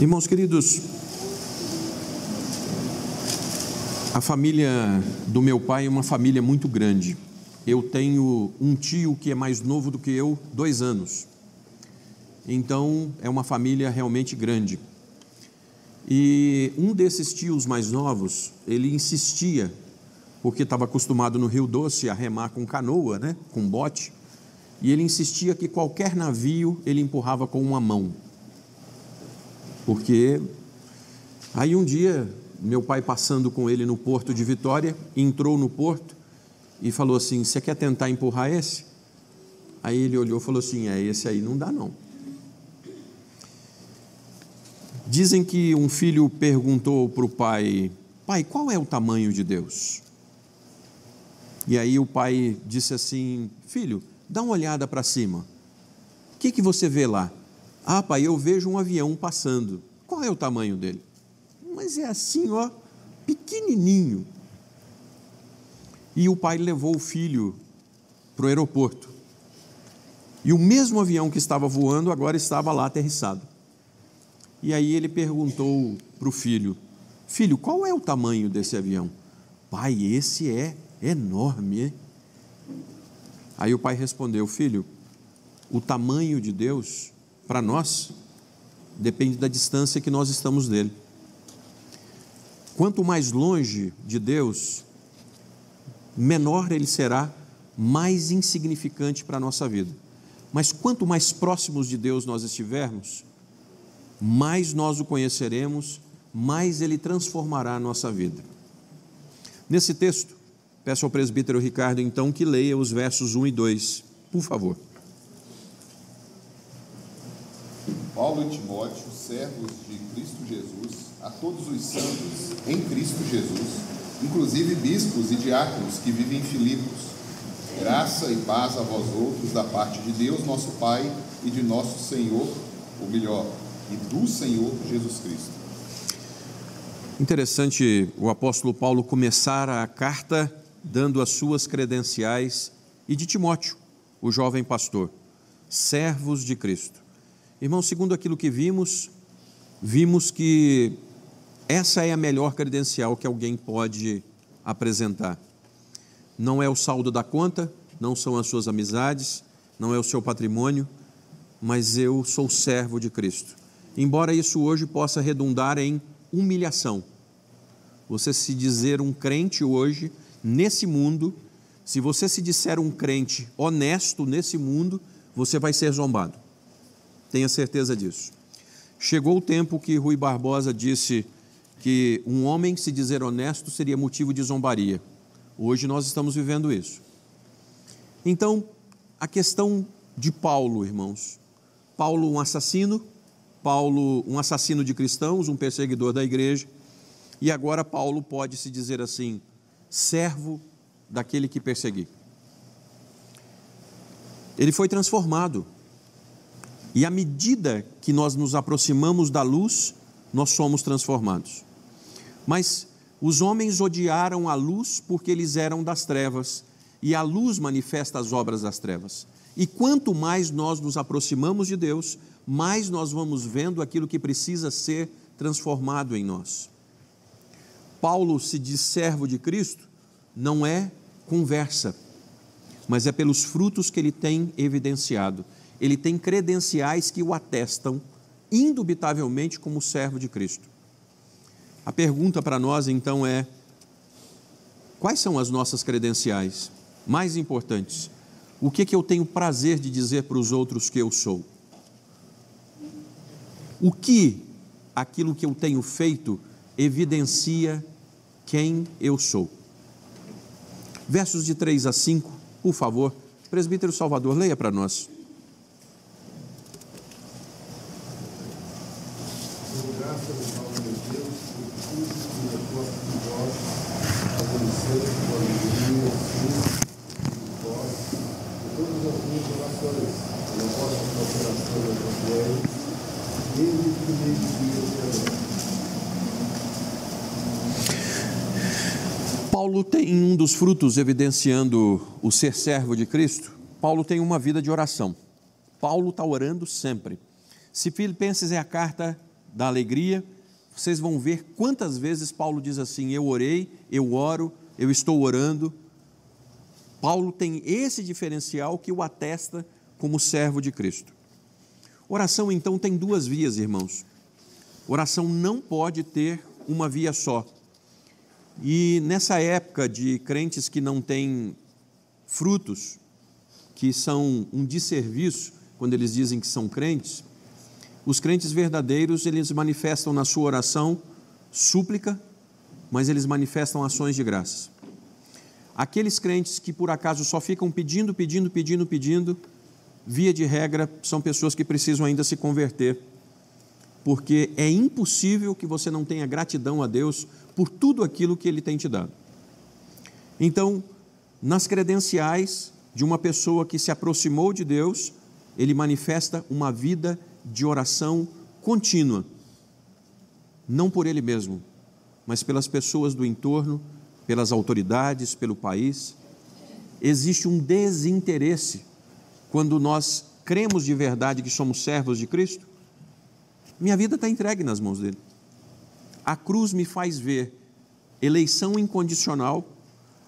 Irmãos queridos, a família do meu pai é uma família muito grande. Eu tenho um tio que é mais novo do que eu, 2 anos. Então, é uma família realmente grande. E um desses tios mais novos, ele insistia, porque estava acostumado no Rio Doce a remar com canoa, né, com bote, e ele insistia que qualquer navio ele empurrava com uma mão. Porque aí um dia, meu pai passando com ele no porto de Vitória, entrou no porto e falou assim: você quer tentar empurrar esse? Aí ele olhou e falou assim: esse aí não dá não. Dizem que um filho perguntou para o pai: pai, qual é o tamanho de Deus? E aí o pai disse assim: filho, dá uma olhada para cima. O que você vê lá? Ah, pai, eu vejo um avião passando. Qual é o tamanho dele? Mas é assim, ó, pequenininho. E o pai levou o filho para o aeroporto. E o mesmo avião que estava voando agora estava lá aterrissado. E aí ele perguntou para o filho: filho, qual é o tamanho desse avião? Pai, esse é enorme, hein? Aí o pai respondeu: filho, o tamanho de Deus, para nós, depende da distância que nós estamos dele. Quanto mais longe de Deus, menor ele será, mais insignificante para a nossa vida. Mas quanto mais próximos de Deus nós estivermos, mais nós o conheceremos, mais ele transformará a nossa vida. Nesse texto, peço ao presbítero Ricardo então que leia os versos 1 e 2, por favor. Paulo e Timóteo, servos de Cristo Jesus, a todos os santos em Cristo Jesus, inclusive bispos e diáconos que vivem em Filipos, graça e paz a vós outros da parte de Deus nosso Pai e de nosso Senhor, ou melhor, e do Senhor Jesus Cristo. Interessante o apóstolo Paulo começar a carta dando as suas credenciais e de Timóteo, o jovem pastor, servos de Cristo. Irmão, segundo aquilo que vimos que essa é a melhor credencial que alguém pode apresentar. Não é o saldo da conta, não são as suas amizades, não é o seu patrimônio, mas eu sou servo de Cristo. Embora isso hoje possa redundar em humilhação. Você se dizer um crente hoje, nesse mundo, se você se disser um crente honesto nesse mundo, você vai ser zombado. Tenha certeza disso. Chegou o tempo que Rui Barbosa disse que um homem se dizer honesto seria motivo de zombaria. Hoje nós estamos vivendo isso. Então, a questão de Paulo, irmãos. Paulo, um assassino de cristãos, um perseguidor da igreja, e agora Paulo pode se dizer assim: servo daquele que persegui. Ele foi transformado. E à medida que nós nos aproximamos da luz, nós somos transformados. Mas os homens odiaram a luz porque eles eram das trevas, e a luz manifesta as obras das trevas. E quanto mais nós nos aproximamos de Deus, mais nós vamos vendo aquilo que precisa ser transformado em nós. Paulo se diz servo de Cristo, não é conversa, mas é pelos frutos que ele tem evidenciado. Ele tem credenciais que o atestam indubitavelmente como servo de Cristo. A pergunta para nós então é: quais são as nossas credenciais mais importantes? O que eu tenho prazer de dizer para os outros que eu sou? O que aquilo que eu tenho feito evidencia quem eu sou? Versos de 3 a 5, por favor. Presbítero Salvador, leia para nós. Paulo tem um dos frutos evidenciando o ser servo de Cristo. Paulo tem uma vida de oração. Paulo está orando sempre. Se Filipenses é a carta da alegria, vocês vão ver quantas vezes Paulo diz assim: eu orei, eu oro, eu estou orando. Paulo tem esse diferencial que o atesta como servo de Cristo. Oração, então, tem duas vias, irmãos. Oração não pode ter uma via só. E nessa época de crentes que não têm frutos, que são um desserviço, quando eles dizem que são crentes, os crentes verdadeiros, eles manifestam na sua oração súplica, mas eles manifestam ações de graça. Aqueles crentes que por acaso só ficam pedindo, via de regra, são pessoas que precisam ainda se converter, porque é impossível que você não tenha gratidão a Deus por tudo aquilo que Ele tem te dado. Então, nas credenciais de uma pessoa que se aproximou de Deus, ele manifesta uma vida de oração contínua, não por ele mesmo, mas pelas pessoas do entorno, pelas autoridades, pelo país. Existe um desinteresse quando nós cremos de verdade que somos servos de Cristo. Minha vida está entregue nas mãos dele. A cruz me faz ver eleição incondicional,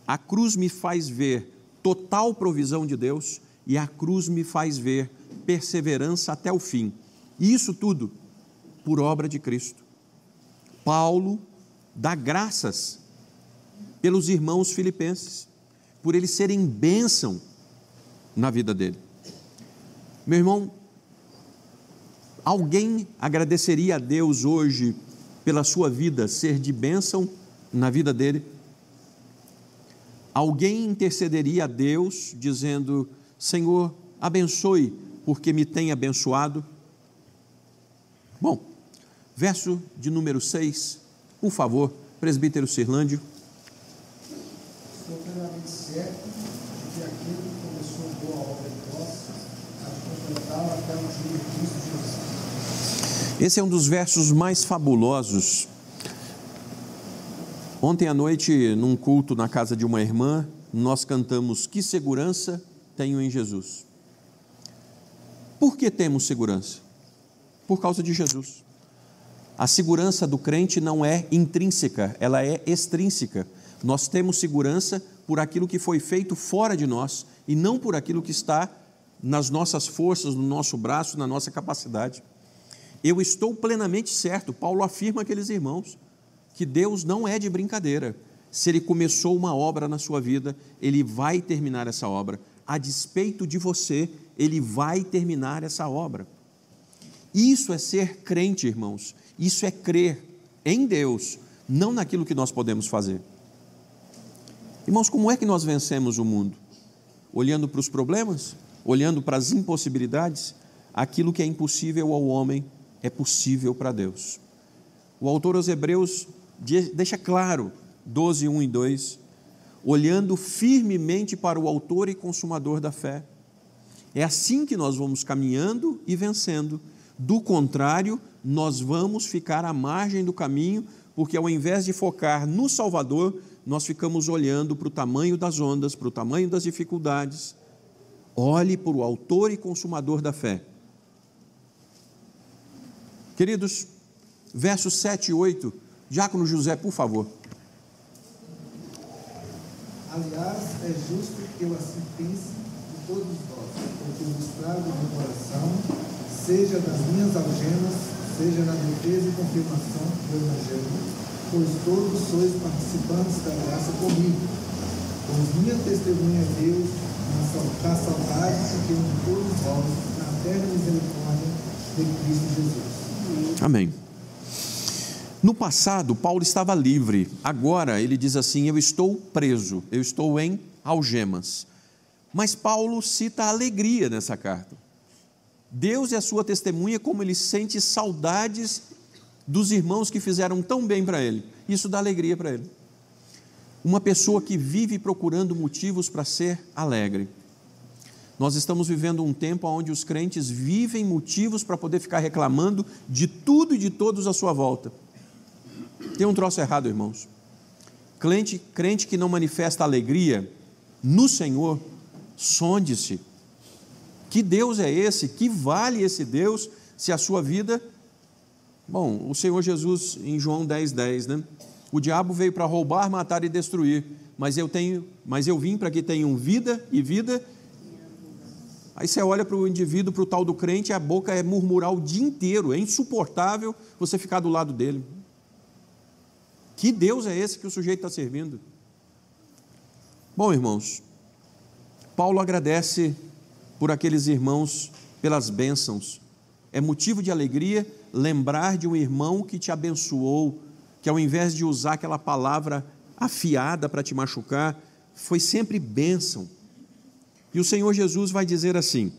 a cruz me faz ver total provisão de Deus e a cruz me faz ver perseverança até o fim. E isso tudo por obra de Cristo. Paulo dá graças pelos irmãos filipenses, por eles serem bênção na vida dele. Meu irmão, alguém agradeceria a Deus hoje pela sua vida ser de bênção na vida dele? Alguém intercederia a Deus dizendo: Senhor, abençoe porque me tem abençoado? Bom, verso de número 6, por favor, presbítero Cirlândio. Estou plenamente certo de que aquele que começou boa obra em vós há de completá-la até o dia de Cristo Jesus. Esse é um dos versos mais fabulosos. Ontem à noite, num culto na casa de uma irmã, nós cantamos: que segurança tenho em Jesus. Por que temos segurança? Por causa de Jesus. A segurança do crente não é intrínseca, ela é extrínseca. Nós temos segurança por aquilo que foi feito fora de nós e não por aquilo que está nas nossas forças, no nosso braço, na nossa capacidade. Eu estou plenamente certo, Paulo afirma àqueles irmãos, que Deus não é de brincadeira. Se Ele começou uma obra na sua vida, Ele vai terminar essa obra. A despeito de você, Ele vai terminar essa obra. Isso é ser crente, irmãos. Isso é crer em Deus, não naquilo que nós podemos fazer. Irmãos, como é que nós vencemos o mundo? Olhando para os problemas? Olhando para as impossibilidades? Aquilo que é impossível ao homem é possível para Deus. O autor aos Hebreus deixa claro, 12, 1 e 2, olhando firmemente para o autor e consumador da fé. É assim que nós vamos caminhando e vencendo. Do contrário, nós vamos ficar à margem do caminho, porque ao invés de focar no Salvador, nós ficamos olhando para o tamanho das ondas, para o tamanho das dificuldades. Olhe para o autor e consumador da fé. Queridos, versos 7 e 8, Diácono José, por favor. Aliás, é justo que eu assim pense de todos vós, porque o estrago do coração, seja nas minhas algemas, seja na defesa e confirmação do Evangelho, pois todos sois participantes da graça comigo, pois minha testemunha é Deus na saudade que tenho de todos vós, na eterna misericórdia de Cristo Jesus. Amém. No passado, Paulo estava livre. Agora, ele diz assim: eu estou preso, eu estou em algemas. Mas Paulo cita a alegria nessa carta. Deus é a sua testemunha, como ele sente saudades dos irmãos que fizeram tão bem para ele. Isso dá alegria para ele. Uma pessoa que vive procurando motivos para ser alegre. Nós estamos vivendo um tempo onde os crentes vivem motivos para poder ficar reclamando de tudo e de todos à sua volta. Tem um troço errado, irmãos. Crente que não manifesta alegria no Senhor, sonde-se. Que Deus é esse? Que vale esse Deus se a sua vida Bom, o Senhor Jesus, em João 10:10, né? O diabo veio para roubar, matar e destruir, mas eu vim para que tenham vida e vida. Aí você olha para o indivíduo, para o tal do crente, a boca é murmurar o dia inteiro, é insuportável você ficar do lado dele. Que Deus é esse que o sujeito está servindo? Bom, irmãos, Paulo agradece por aqueles irmãos pelas bênçãos. É motivo de alegria lembrar de um irmão que te abençoou, que ao invés de usar aquela palavra afiada para te machucar, foi sempre bênção. E o Senhor Jesus vai dizer assim,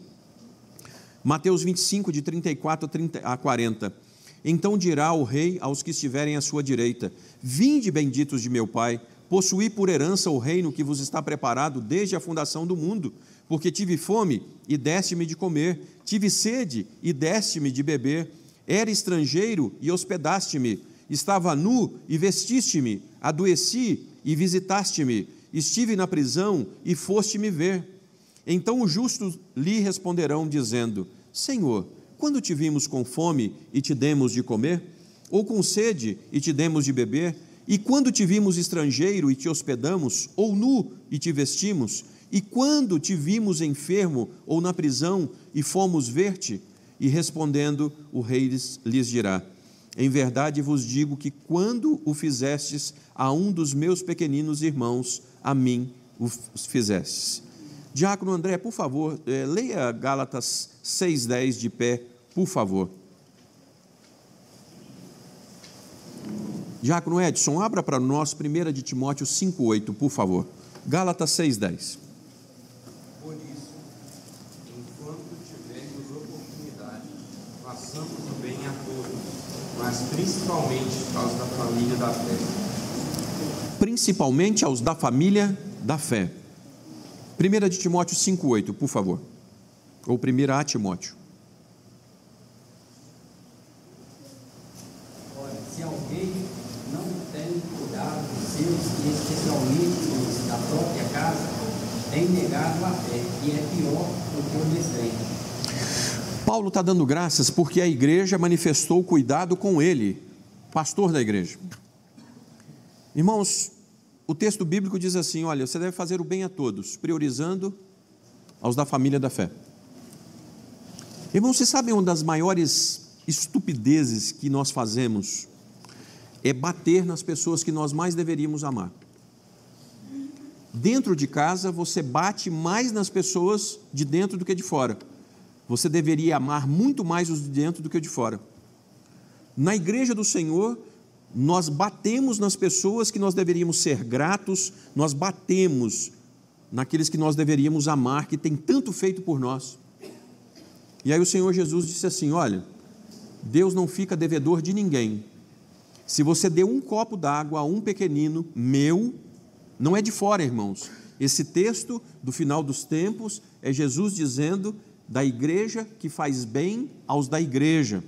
Mateus 25, de 34 a 40, então dirá o rei aos que estiverem à sua direita, vinde benditos de meu Pai, possuí por herança o reino que vos está preparado desde a fundação do mundo, porque tive fome e deste-me de comer, tive sede e deste-me de beber, era estrangeiro e hospedaste-me, estava nu e vestiste-me, adoeci e visitaste-me, estive na prisão e foste-me ver. Então os justos lhe responderão, dizendo, Senhor, quando te vimos com fome e te demos de comer? Ou com sede e te demos de beber? E quando te vimos estrangeiro e te hospedamos? Ou nu e te vestimos? E quando te vimos enfermo ou na prisão e fomos ver-te? E respondendo, o rei lhes dirá, em verdade vos digo que quando o fizestes a um dos meus pequeninos irmãos, a mim o fizestes. Diácono André, por favor, leia Gálatas 6:10 de pé, por favor. Diácono Edson, abra para nós 1 de Timóteo 5:8, por favor. Gálatas 6:10. Por isso, enquanto tivermos oportunidade, façamos o bem a todos, mas principalmente aos da família da fé. Principalmente aos da família da fé. 1 de Timóteo 5:8, por favor. Ou 1 a Timóteo. Olha, se alguém não tem cuidado dos seus, e especialmente os da própria casa, tem negado a fé, e é pior do que o desdém. Paulo está dando graças porque a igreja manifestou cuidado com ele, pastor da igreja. Irmãos, o texto bíblico diz assim, olha, você deve fazer o bem a todos, priorizando aos da família da fé. Irmãos, vocês sabem uma das maiores estupidezes que nós fazemos é bater nas pessoas que nós mais deveríamos amar. Dentro de casa, você bate mais nas pessoas de dentro do que de fora. Você deveria amar muito mais os de dentro do que os de fora. Na igreja do Senhor, nós batemos nas pessoas que nós deveríamos ser gratos, nós batemos naqueles que nós deveríamos amar, que tem tanto feito por nós. E aí o Senhor Jesus disse assim, olha, Deus não fica devedor de ninguém. Se você deu um copo d'água a um pequenino meu, não é de fora, irmãos. Esse texto do final dos tempos é Jesus dizendo da igreja que faz bem aos da igreja.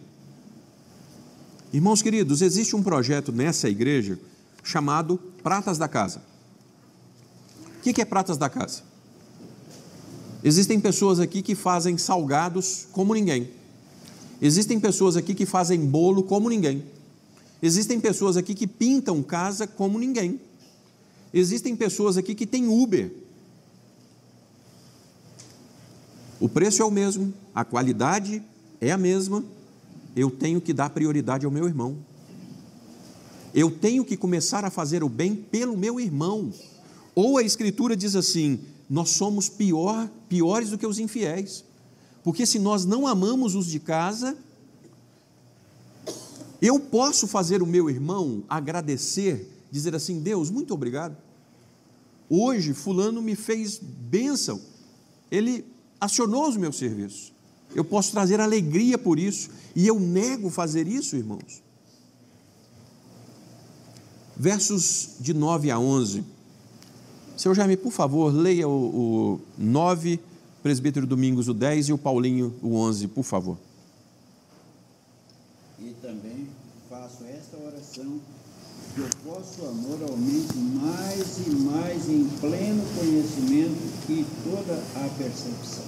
Irmãos queridos, existe um projeto nessa igreja chamado Pratas da Casa. O que é Pratas da Casa? Existem pessoas aqui que fazem salgados como ninguém. Existem pessoas aqui que fazem bolo como ninguém. Existem pessoas aqui que pintam casa como ninguém. Existem pessoas aqui que têm Uber. O preço é o mesmo, a qualidade é a mesma. Eu tenho que dar prioridade ao meu irmão. Eu tenho que começar a fazer o bem pelo meu irmão. Ou a Escritura diz assim, nós somos piores do que os infiéis. Porque se nós não amamos os de casa, eu posso fazer o meu irmão agradecer, dizer assim, Deus, muito obrigado. Hoje fulano me fez bênção, ele acionou os meus serviços. Eu posso trazer alegria por isso, e eu nego fazer isso, irmãos. Versos de 9 a 11. Seu Jaime, por favor, leia o 9, Presbítero Domingos o 10 e o Paulinho o 11, por favor. E também faço esta oração, que o vosso amor aumente mais e mais em pleno conhecimento e toda a percepção.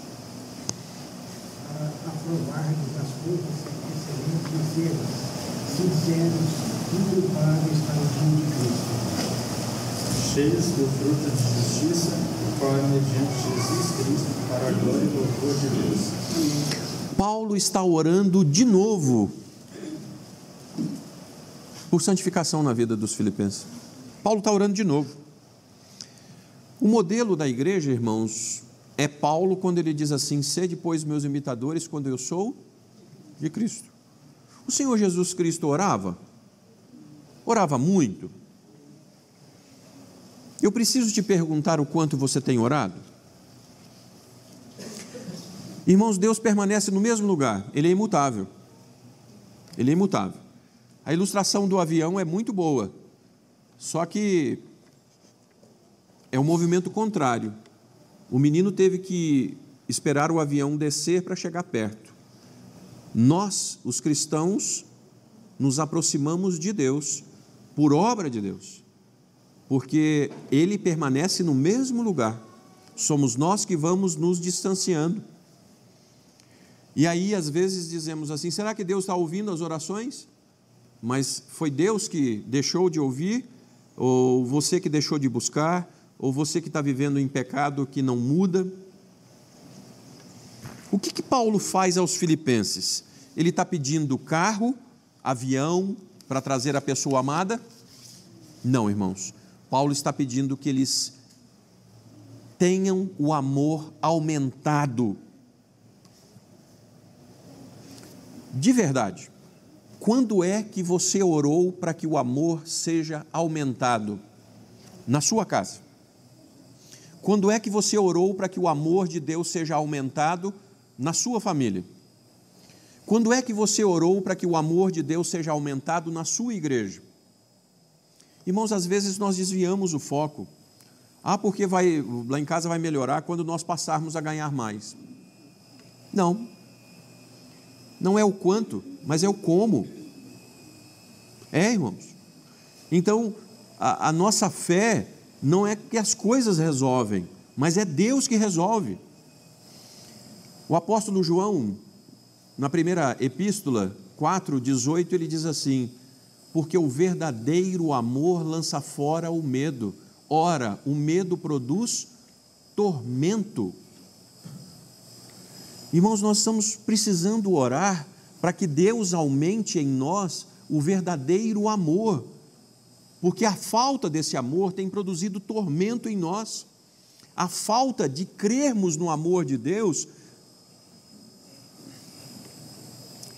Para aprovar-nos as coisas excelentes e singêneros, inculpáveis para o dia de Cristo, cheios do fruto de justiça, o qual é mediante Jesus Cristo, para a glória e louvor de Deus. Paulo está orando de novo por santificação na vida dos filipenses. Paulo está orando de novo. O modelo da igreja, irmãos, é Paulo quando ele diz assim: sede, pois, meus imitadores, quando eu sou de Cristo. O Senhor Jesus Cristo orava muito. Eu preciso te perguntar o quanto você tem orado? Irmãos, Deus permanece no mesmo lugar, Ele é imutável. Ele é imutável. A ilustração do avião é muito boa, só que é um movimento contrário. O menino teve que esperar o avião descer para chegar perto. Nós, os cristãos, nos aproximamos de Deus por obra de Deus, porque Ele permanece no mesmo lugar. Somos nós que vamos nos distanciando. E aí, às vezes, dizemos assim: será que Deus está ouvindo as orações? Mas foi Deus que deixou de ouvir? Ou você que deixou de buscar? Ou você que está vivendo em pecado que não muda? O que Paulo faz aos filipenses? Ele está pedindo carro, avião, para trazer a pessoa amada? Não, irmãos. Paulo está pedindo que eles tenham o amor aumentado. De verdade, quando é que você orou para que o amor seja aumentado? Na sua casa. Quando é que você orou para que o amor de Deus seja aumentado na sua família? Quando é que você orou para que o amor de Deus seja aumentado na sua igreja? Irmãos, às vezes nós desviamos o foco. Porque lá em casa vai melhorar quando nós passarmos a ganhar mais. Não é o quanto, mas é o como. Irmãos. Então, a nossa fé não é que as coisas resolvem, mas é Deus que resolve. O apóstolo João, na primeira epístola, 4:18, ele diz assim: porque o verdadeiro amor lança fora o medo. Ora, o medo produz tormento. Irmãos, nós estamos precisando orar para que Deus aumente em nós o verdadeiro amor, porque a falta desse amor tem produzido tormento em nós. A falta de crermos no amor de Deus.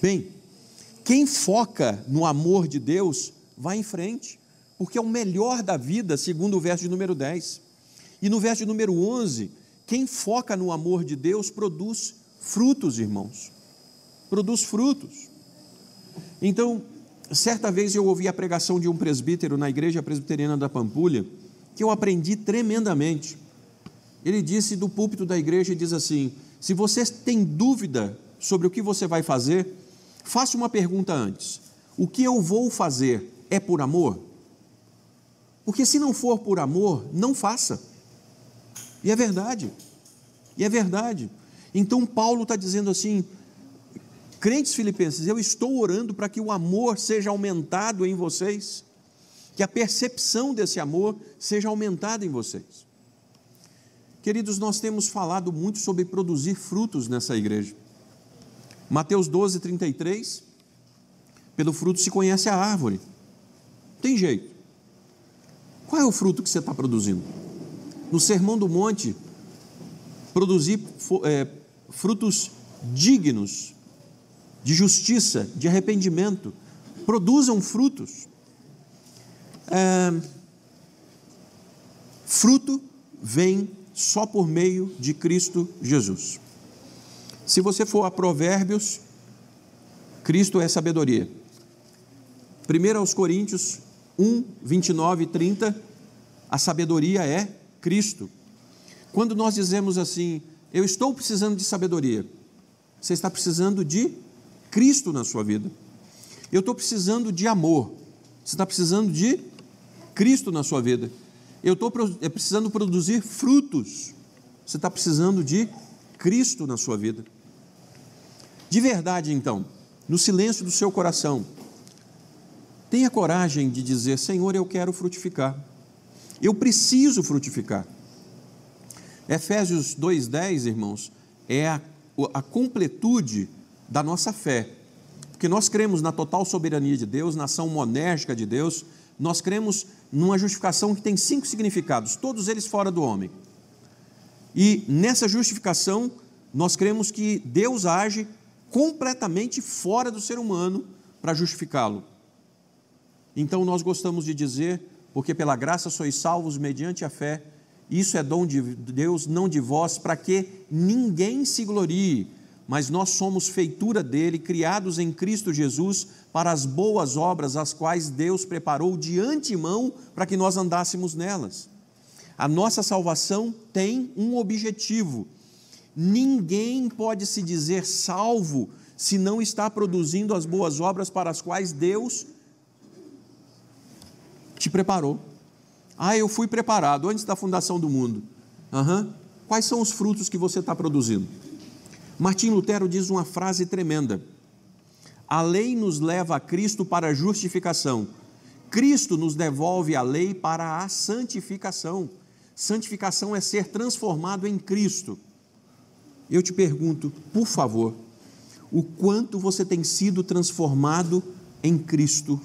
Bem, quem foca no amor de Deus vai em frente, porque é o melhor da vida, segundo o verso de número 10. E no verso de número 11, quem foca no amor de Deus produz frutos, irmãos. Produz frutos. Então, certa vez eu ouvi a pregação de um presbítero na igreja presbiteriana da Pampulha, que eu aprendi tremendamente. Ele disse do púlpito da igreja, diz assim: se você tem dúvida sobre o que você vai fazer, faça uma pergunta antes: o que eu vou fazer é por amor? Porque se não for por amor, não faça. E é verdade. Então Paulo está dizendo assim: crentes filipenses, eu estou orando para que o amor seja aumentado em vocês, que a percepção desse amor seja aumentada em vocês. Queridos, nós temos falado muito sobre produzir frutos nessa igreja. Mateus 12:33, pelo fruto se conhece a árvore. Tem jeito. Qual é o fruto que você está produzindo? No Sermão do Monte, produzir frutos dignos, de justiça, de arrependimento. Produzam frutos. Fruto vem só por meio de Cristo Jesus. Se você for a Provérbios, Cristo é sabedoria. 1 aos Coríntios 1, 29 e 30, a sabedoria é Cristo. Quando nós dizemos assim: eu estou precisando de sabedoria, você está precisando de Cristo na sua vida. Eu estou precisando de amor, você está precisando de Cristo na sua vida. Eu estou precisando produzir frutos, você está precisando de Cristo na sua vida. De verdade, então, no silêncio do seu coração, Tenha coragem de dizer: Senhor, eu quero frutificar, eu preciso frutificar. Efésios 2:10, irmãos, é a completude da nossa fé, porque nós cremos na total soberania de Deus, na ação monérgica de Deus, nós cremos numa justificação que tem 5 significados, todos eles fora do homem. E nessa justificação, nós cremos que Deus age completamente fora do ser humano para justificá-lo. Então nós gostamos de dizer: porque pela graça sois salvos mediante a fé, isso é dom de Deus, não de vós, para que ninguém se glorie, mas nós somos feitura dele, criados em Cristo Jesus, para as boas obras, as quais Deus preparou de antemão para que nós andássemos nelas. A nossa salvação tem um objetivo. Ninguém pode se dizer salvo se não está produzindo as boas obras para as quais Deus te preparou. Eu fui preparado antes da fundação do mundo. Quais são os frutos que você está produzindo? Martim Lutero diz uma frase tremenda: a lei nos leva a Cristo para a justificação, Cristo nos devolve a lei para a santificação. Santificação é ser transformado em Cristo. Eu te pergunto, por favor, o quanto você tem sido transformado em Cristo?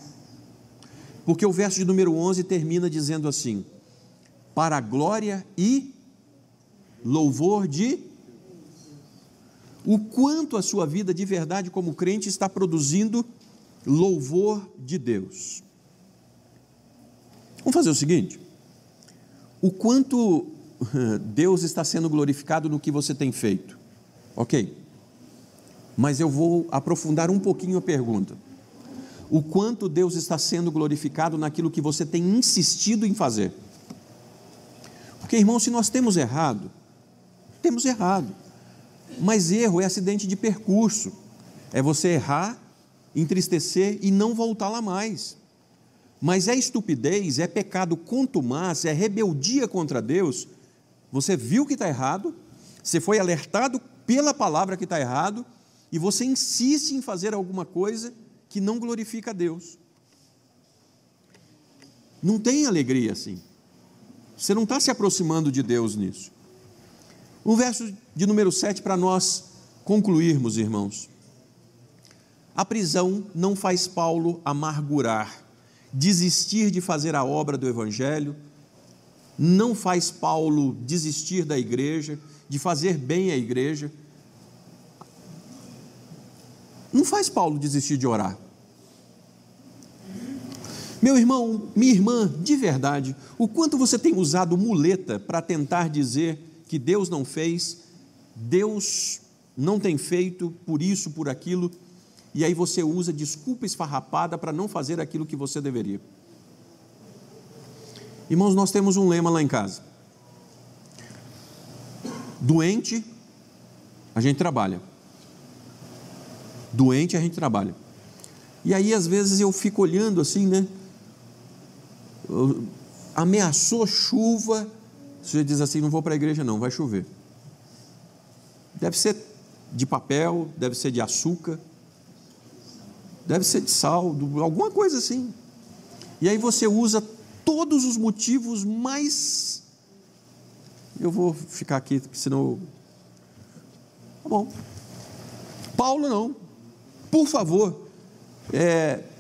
Porque o verso de número 11 termina dizendo assim: para a glória e louvor de... O quanto a sua vida de verdade como crente está produzindo louvor de Deus. Vamos fazer o seguinte: o quanto Deus está sendo glorificado no que você tem feito, ok? Mas eu vou aprofundar um pouquinho a pergunta: o quanto Deus está sendo glorificado naquilo que você tem insistido em fazer? Porque, irmão, se nós temos errado, mas erro é acidente de percurso, é você errar, entristecer e não voltar lá mais. Mas é estupidez, é pecado contumaz, é rebeldia contra Deus. Você viu que está errado, você foi alertado pela palavra que está errado, e você insiste em fazer alguma coisa que não glorifica a Deus. Não tem alegria assim. Você não está se aproximando de Deus nisso. O verso de número 7, para nós concluirmos, irmãos: a prisão não faz Paulo amargurar, desistir de fazer a obra do Evangelho, não faz Paulo desistir da igreja, de fazer bem à igreja, não faz Paulo desistir de orar. Meu irmão, minha irmã, de verdade, o quanto você tem usado muleta para tentar dizer que Deus não fez, Deus não tem feito, por isso, por aquilo, e aí você usa desculpa esfarrapada para não fazer aquilo que você deveria. Irmãos, nós temos um lema lá em casa: doente, a gente trabalha. Doente, a gente trabalha. E aí, às vezes, eu fico olhando assim, né? Ameaçou chuva, você diz assim: não vou para a igreja não, vai chover. Deve ser de papel, deve ser de açúcar, deve ser de sal, alguma coisa assim. E aí você usa todos os motivos mais... Eu vou ficar aqui, senão... Tá bom. Paulo não. Por favor.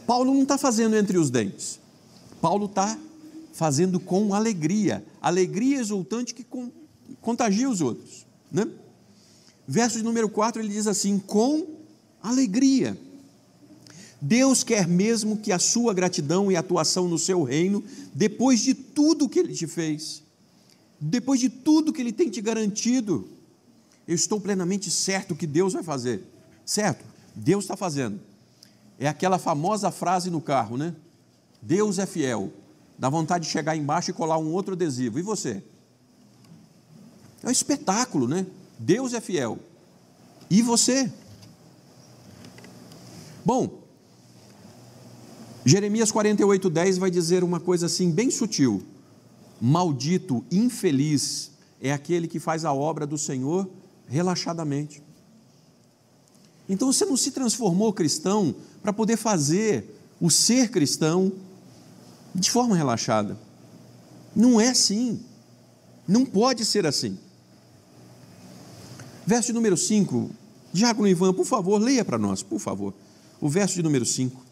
Paulo não está fazendo entre os dentes. Paulo está fazendo com alegria. Alegria exultante que contagia os outros, né? Verso de número 4, ele diz assim: com alegria. Deus quer mesmo que a sua gratidão e atuação no seu reino, depois de tudo que Ele te fez, depois de tudo que Ele tem te garantido, eu estou plenamente certo que Deus vai fazer. Certo? Deus está fazendo. É aquela famosa frase no carro, né? Deus é fiel. Dá vontade de chegar embaixo e colar um outro adesivo. E você? É um espetáculo, né? Deus é fiel. E você? Bom, Jeremias 48:10 vai dizer uma coisa assim bem sutil: maldito, infeliz é aquele que faz a obra do Senhor relaxadamente. Então você não se transformou cristão para poder fazer o ser cristão de forma relaxada. Não é assim. Não pode ser assim. Verso de número 5. Diácono Ivan, por favor, leia para nós, por favor. O verso de número 5.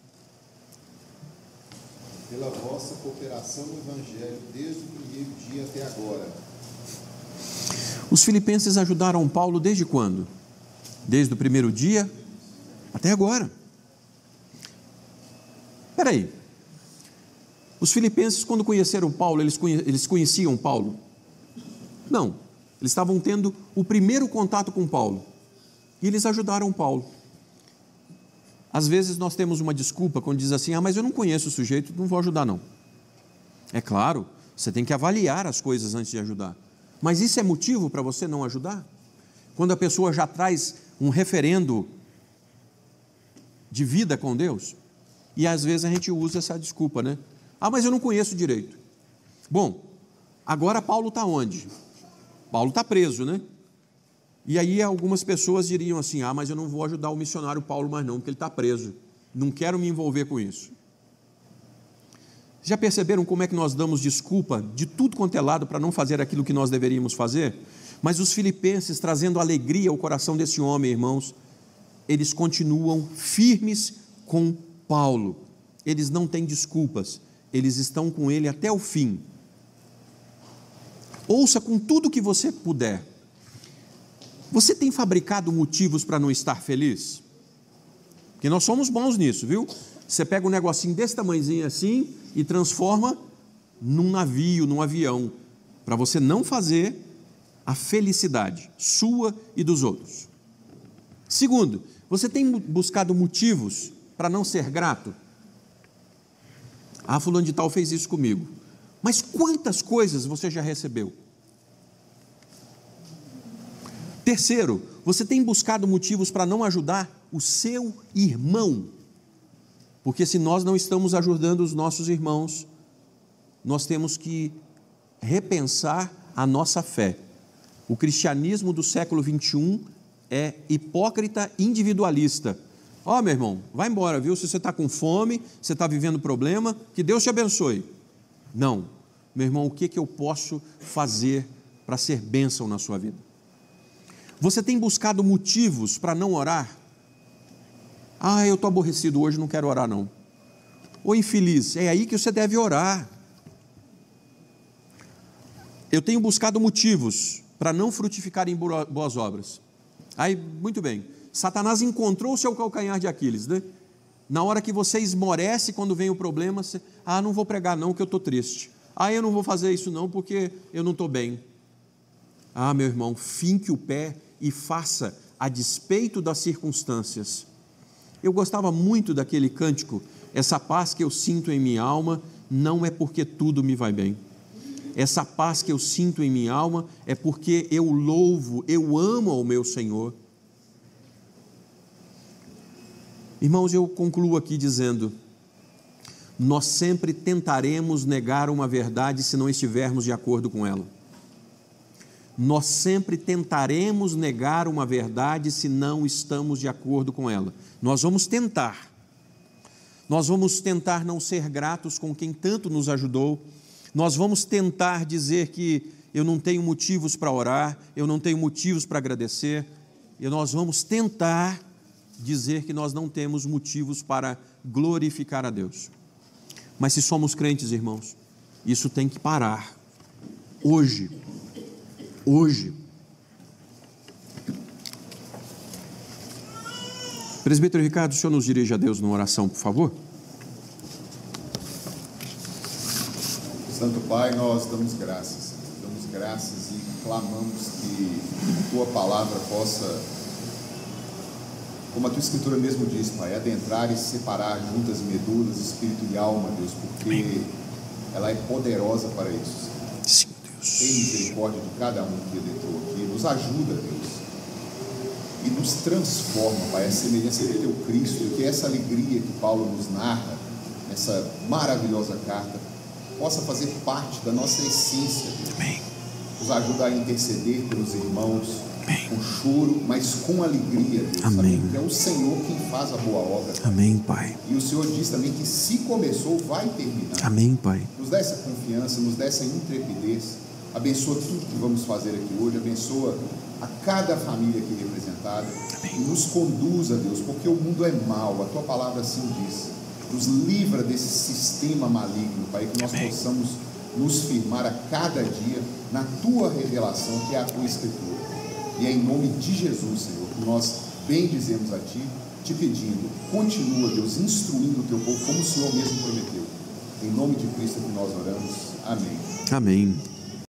Pela vossa cooperação no Evangelho, desde o primeiro dia até agora. Os filipenses ajudaram Paulo desde quando? Desde o primeiro dia até agora. Espera aí. Os filipenses, quando conheceram Paulo, eles conheciam Paulo? Não. Eles estavam tendo o primeiro contato com Paulo. E eles ajudaram Paulo. Às vezes nós temos uma desculpa quando diz assim, mas eu não conheço o sujeito, não vou ajudar não. É claro, você tem que avaliar as coisas antes de ajudar. Mas isso é motivo para você não ajudar? Quando a pessoa já traz um referendo de vida com Deus, e às vezes a gente usa essa desculpa, né? Mas eu não conheço direito. Bom, agora Paulo está onde? Paulo está preso, né? E aí algumas pessoas diriam assim, mas eu não vou ajudar o missionário Paulo mais não, porque ele está preso. Não quero me envolver com isso. Já perceberam como é que nós damos desculpa de tudo quanto é lado para não fazer aquilo que nós deveríamos fazer? Mas os filipenses, trazendo alegria ao coração desse homem, irmãos, eles continuam firmes com Paulo. Eles não têm desculpas, eles estão com ele até o fim. Ouça com tudo que você puder. Você tem fabricado motivos para não estar feliz? Porque nós somos bons nisso, viu? Você pega um negocinho desse tamanhozinho assim e transforma num navio, num avião, para você não fazer a felicidade sua e dos outros. Segundo, você tem buscado motivos para não ser grato? Fulano de tal fez isso comigo. Mas quantas coisas você já recebeu? Terceiro, você tem buscado motivos para não ajudar o seu irmão? Porque se nós não estamos ajudando os nossos irmãos, nós temos que repensar a nossa fé. O cristianismo do século 21 é hipócrita individualista. Meu irmão, vai embora, viu? Se você está com fome, você está vivendo problema, que Deus te abençoe. Não, meu irmão, o que eu posso fazer para ser bênção na sua vida? Você tem buscado motivos para não orar? Eu estou aborrecido hoje, não quero orar não. Ou infeliz, é aí que você deve orar. Eu tenho buscado motivos para não frutificar em boas obras. Muito bem, Satanás encontrou o seu calcanhar de Aquiles, né? Na hora que você esmorece quando vem o problema, você, não vou pregar não, que eu estou triste. Eu não vou fazer isso não, porque eu não estou bem. Meu irmão, finque o pé e faça a despeito das circunstâncias. Eu gostava muito daquele cântico, essa paz que eu sinto em minha alma, não é porque tudo me vai bem. Essa paz que eu sinto em minha alma é porque eu louvo, eu amo ao meu Senhor. Irmãos, eu concluo aqui dizendo, nós sempre tentaremos negar uma verdade se não estivermos de acordo com ela. Nós sempre tentaremos negar uma verdade se não estamos de acordo com ela. Nós vamos tentar. Nós vamos tentar não ser gratos com quem tanto nos ajudou. Nós vamos tentar dizer que eu não tenho motivos para orar, eu não tenho motivos para agradecer. E nós vamos tentar dizer que nós não temos motivos para glorificar a Deus. Mas se somos crentes, irmãos, isso tem que parar. Hoje. Presbítero Ricardo, o senhor nos dirige a Deus numa oração, por favor? Santo Pai, nós damos graças e clamamos que Tua palavra possa, como a Tua Escritura mesmo diz, Pai, adentrar e separar juntas medulas, espírito e alma, Deus, porque ela é poderosa para isso. Sim, Deus. Tem misericórdia de cada um que adentrou aqui, nos ajuda, Deus, e nos transforma, Pai, a semelhança de Teu Cristo, e que essa alegria que Paulo nos narra, essa maravilhosa carta, possa fazer parte da nossa essência, Deus. Amém. Nos ajuda a interceder pelos irmãos, com choro, mas com alegria, Deus. Amém. Sabendo que é o Senhor quem faz a boa obra. Amém, Pai. E o Senhor diz também que se começou, vai terminar. Amém, Pai. Nos dá essa confiança, nos dá essa intrepidez. Abençoa tudo que vamos fazer aqui hoje. Abençoa a cada família aqui representada. Amém. E nos conduza, Deus, porque o mundo é mau. A Tua palavra assim diz. Nos livra desse sistema maligno, Pai, que nós Amém. possamos nos firmar a cada dia na Tua revelação, que é a Tua Escritura. E é em nome de Jesus, Senhor, que nós bendizemos a Ti, te pedindo, continua, Deus, instruindo o Teu povo, como o Senhor mesmo prometeu. Em nome de Cristo que nós oramos. Amém. Amém.